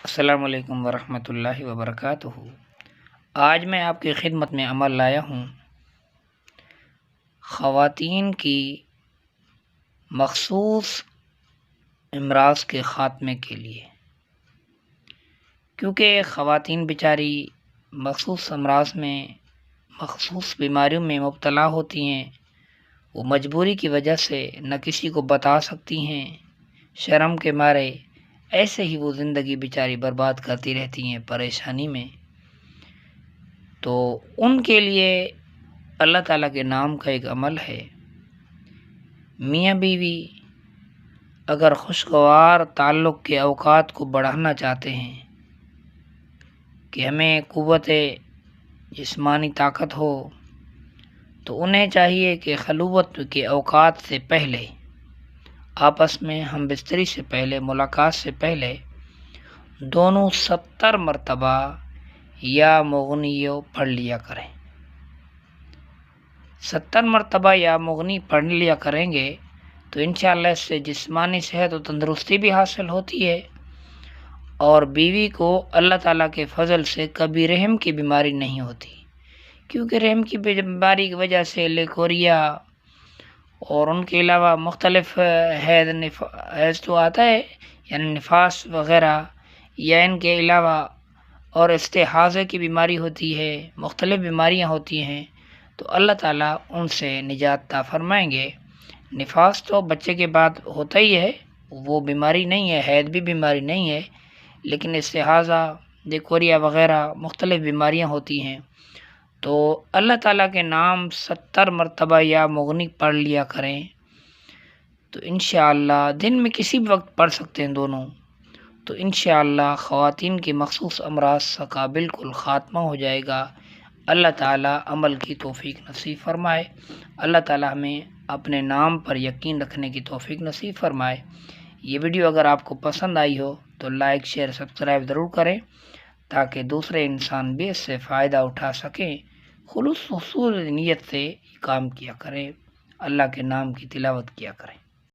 السلام علیکم ورحمۃ اللہ وبرکاتہ۔ آج میں آپ کی خدمت میں عمل لایا ہوں خواتین کی مخصوص امراض کے خاتمے کے لیے، کیونکہ خواتین بیچاری مخصوص امراض میں مخصوص بیماریوں میں مبتلا ہوتی ہیں۔ وہ مجبوری کی وجہ سے نہ کسی کو بتا سکتی ہیں، شرم کے مارے ایسے ہی وہ زندگی بیچاری برباد کرتی رہتی ہیں پریشانی میں۔ تو ان کے لیے اللہ تعالیٰ کے نام کا ایک عمل ہے۔ میاں بیوی اگر خوشگوار تعلق کے اوقات کو بڑھانا چاہتے ہیں کہ ہمیں قوت جسمانی طاقت ہو، تو انہیں چاہیے کہ خلوت کے اوقات سے پہلے، آپس میں ہم بستری سے پہلے، ملاقات سے پہلے دونوں 70 مرتبہ یا مغنی پڑھ لیا کریں۔ 70 مرتبہ یا مغنی پڑھ لیا کریں گے تو انشاءاللہ اس سے جسمانی صحت و تندرستی بھی حاصل ہوتی ہے، اور بیوی کو اللہ تعالیٰ کے فضل سے کبھی رحم کی بیماری نہیں ہوتی، کیونکہ رحم کی بیماری کی وجہ سے لیکوریا اور ان کے علاوہ مختلف حیض تو آتا ہے، یعنی نفاس وغیرہ، یا ان کے علاوہ اور استحاضہ کی بیماری ہوتی ہے، مختلف بیماریاں ہوتی ہیں، تو اللہ تعالیٰ ان سے نجات عطا فرمائیں گے۔ نفاس تو بچے کے بعد ہوتا ہی ہے، وہ بیماری نہیں ہے، حیض بھی بیماری نہیں ہے، لیکن استحاضہ، لیکوریا وغیرہ مختلف بیماریاں ہوتی ہیں۔ تو اللہ تعالیٰ کے نام 70 مرتبہ یا مغنی پڑھ لیا کریں، تو انشاءاللہ دن میں کسی بھی وقت پڑھ سکتے ہیں دونوں، تو انشاءاللہ خواتین کی مخصوص امراض کا بالکل خاتمہ ہو جائے گا۔ اللہ تعالیٰ عمل کی توفیق نصیب فرمائے۔ اللہ تعالیٰ ہمیں اپنے نام پر یقین رکھنے کی توفیق نصیب فرمائے۔ یہ ویڈیو اگر آپ کو پسند آئی ہو تو لائک، شیئر، سبسکرائب ضرور کریں، تاکہ دوسرے انسان بھی اس سے فائدہ اٹھا سکیں۔ خلوص حصول نیت سے کام کیا کریں، اللہ کے نام کی تلاوت کیا کریں۔